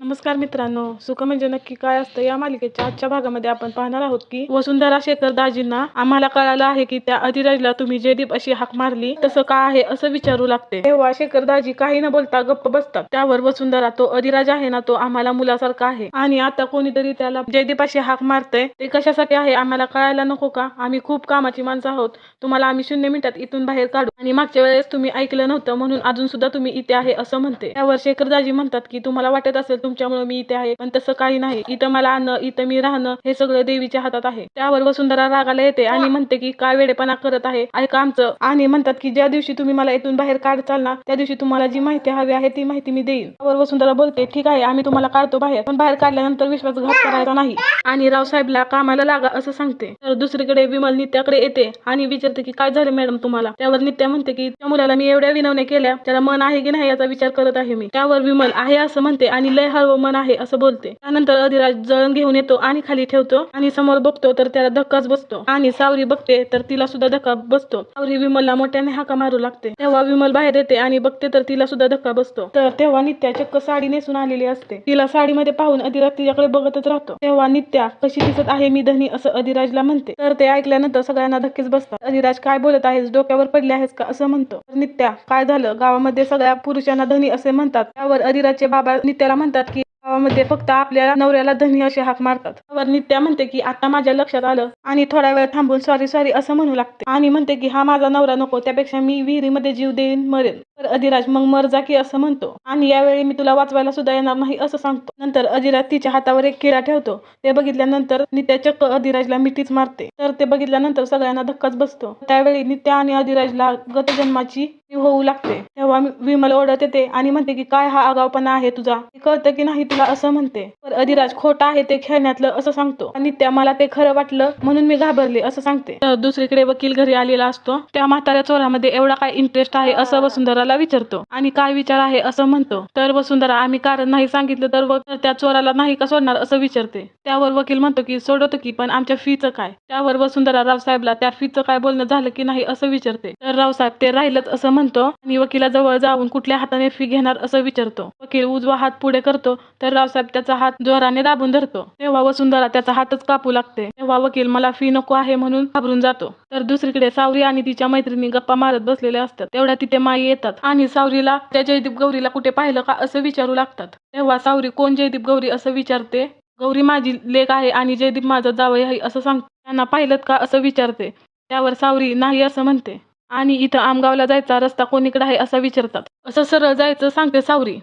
नमस्कार मित्रांनो, सुख म्हणजे नक्की काय असतं या मालिकेच्या आजच्या भागामध्ये आपण पाहणार आहोत की वसुंधरा शेखर दाजींना आम्हाला कळालं आहे की त्या अधिराजला तुम्ही जयदीप अशी हाक मारली, तसं का आहे असं विचारू लागते। तेव्हा शेखर दाजी काही न बोलता गप्प बसतात। त्यावर वसुंधरा, तो अधिराज आहे ना, तो आम्हाला मुलासारखा आहे आणि आता कोणीतरी त्याला जयदीप अशी हाक मारतंय, ते कशासाठी आहे आम्हाला कळायला नको का? आम्ही खूप कामाची माणसं आहोत, तुम्हाला आम्ही 0 मिनिटात इथून बाहेर काढू आणि मागच्या वेळेस तुम्ही ऐकलं नव्हतं म्हणून अजून सुद्धा तुम्ही इथे आहे असं म्हणते। त्यावर शेखर दाजी म्हणतात की तुम्हाला वाटत असेल तुमच्यामुळे मी इथे आहे, पण तसं काही नाही। इथं मला आणणं, इथं मी राहणं हे सगळं देवीच्या हातात आहे। त्यावर वसुंधरा रागाला येते आणि म्हणते की काय वेडेपणा करत आहे, ऐका आमचं, आणि म्हणतात की ज्या दिवशी तुम्ही मला इथून बाहेर काढचाल ना, त्या दिवशी तुम्हाला जी माहिती हवी आहे ती माहिती मी देईन। त्यावर वसुंधरा बोलते, ठीक आहे, आम्ही तुम्हाला काढतो बाहेर, पण बाहेर काढल्यानंतर विश्वासघात करायचा नाही आणि रावसाहेबला कामाला लागा असं सांगते। तर दुसरीकडे विमल नित्याकडे येते आणि विचारते की काय झालं मॅडम तुम्हाला? त्यावर नित्या म्हणते की त्या मुलाला मी एवढ्या विनवण्या केल्या, त्याला मन आहे की नाही याचा विचार करत आहे मी। त्यावर विमल आहे असं म्हणते आणि लय हळवं मन आहे असं बोलते। त्यानंतर अधिराज जळण घेऊन येतो आणि खाली ठेवतो आणि समोर बघतो तर त्याला धक्काच बसतो आणि सावरी बघते तर तिला सुद्धा धक्का बसतो। सावरी विमलला मोठ्याने हाका मारू लागते। तेव्हा विमल बाहेर येते आणि बघते तर तिला सुद्धा धक्का बसतो। तर तेव्हा नित्या चक्क साडी नेसून आलेली असते। तिला साडीमध्ये पाहून अधिराज तिच्याकडे बघतच राहतो। तेव्हा नित्या, कशी दिसत आहे मी धनी असं अधिराजला म्हणते। तर ते ऐकल्यानंतर सगळ्यांना धक्केच बसतात। अधिराज, काय बोलत आहेस, डोक्यावर पडले आहेस का असं म्हणतो। तर नित्या, काय झालं, गावामध्ये सगळ्या पुरुषांना धनी असे म्हणतात। त्यावर अधिराजचे बाबा नित्याला म्हणतात की गावामध्ये फक्त आपल्या नवऱ्याला धनी असे हाक मारतात। त्यावर नित्या म्हणते की आता माझ्या लक्षात आलं आणि थोडा वेळ थांबून सॉरी सॉरी असं म्हणू लागते आणि म्हणते की हा माझा नवरा नको, त्यापेक्षा मी विहिरीमध्ये जीव देईन, मरेन। तर अधिराज, मग मर जा की असं म्हणतो आणि यावेळी मी तुला वाचवायला सुद्धा येणार नाही असं सांगतो। नंतर अधिराज तिच्या हातावर एक किडा ठेवतो। ते बघितल्यानंतर नित्या चक्क अधिराजला मिठीच मारते। तर ते बघितल्यानंतर सगळ्यांना धक्काच बसतो। त्यावेळी नित्या आणि अधिराजला गतजन्माची होऊ लागते। तेव्हा विमल ओढत येते आणि म्हणते की काय हा आगाऊपणा आहे तुझा, कळतं की नाही तुला असं म्हणते। तर अधिराज, खोटं आहे ते खेळण्यातलं असं सांगतो। नित्या, मला ते खरं वाटलं म्हणून मी घाबरले असं सांगते। तर दुसरीकडे वकील घरी आलेला असतो। त्या म्हाताऱ्या चोरामध्ये एवढा काय इंटरेस्ट आहे असं वसुंधराला विचारतो आणि काय विचार आहे असं म्हणतो। तर वसुंधरा, आम्ही कारण नाही सांगितलं तर त्या चोराला नाही का सोडणार असं विचारते। त्यावर वकील म्हणतो की सोडवतो की, पण आमच्या फीचं काय? त्यावर वसुंधरा रावसाहेबला त्या फीचं काय बोलणं झालं की नाही असं विचारते। तर रावसाहेब, ते राहिलंच असं म्हणतो आणि वकिलाजवळ जाऊन कुठल्या हाताने फी घेणार असं विचारतो। वकील उजवा हात पुढे करतो तर रावसाहेब त्याचा हात जोराने दाबून धरतो। तेव्हा वसुंधरा त्याचा हातच कापू लागते। तेव्हा वकील मला फी नको आहे म्हणून घाबरून जातो। तर दुसरीकडे सावरी आणि तिच्या मैत्रिणी गप्पा मारत बसलेल्या असतात। तेवढ्या तिथे माई येतात आणि सावरीला त्या जयदीप गौरीला कुठे पाहिलं का असं विचारू लागतात। तेव्हा सावरी, कोण जयदीप गौरी असं विचारते। गौरी माझी लेक आहे आणि जयदीप माझा जावई आहे असं सांगते। त्यांना पाहिलं का असं विचारते। त्यावर सावरी नाही असं म्हणते आणि इथं आमगावला जायचा रस्ता कोणीकडे आहे असं विचारतात। असं सरळ जायचं सांगते सावरी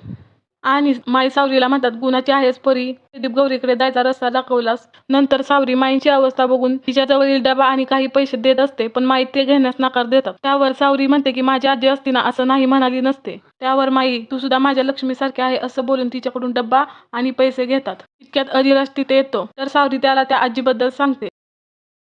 आणि माई सावरीला म्हणतात, गुणाची आहेस परी, जयदीप गौरीकडे जायचा रस्ता दाखवलास। नंतर सावरी माईंची अवस्था बघून तिच्याजवळील डबा आणि काही पैसे देत असते, पण माई ते घेण्यास नकार देतात। त्यावर सावरी म्हणते की माझी आजी असती ना असं नाही म्हणाली नसते। त्यावर माई, तू सुद्धा माझ्या लक्ष्मीसारखी आहे असं बोलून तिच्याकडून डब्बा आणि पैसे घेतात। इतक्यात अधिराज तिथे येतो। तर सावरी त्याला त्या आजीबद्दल सांगते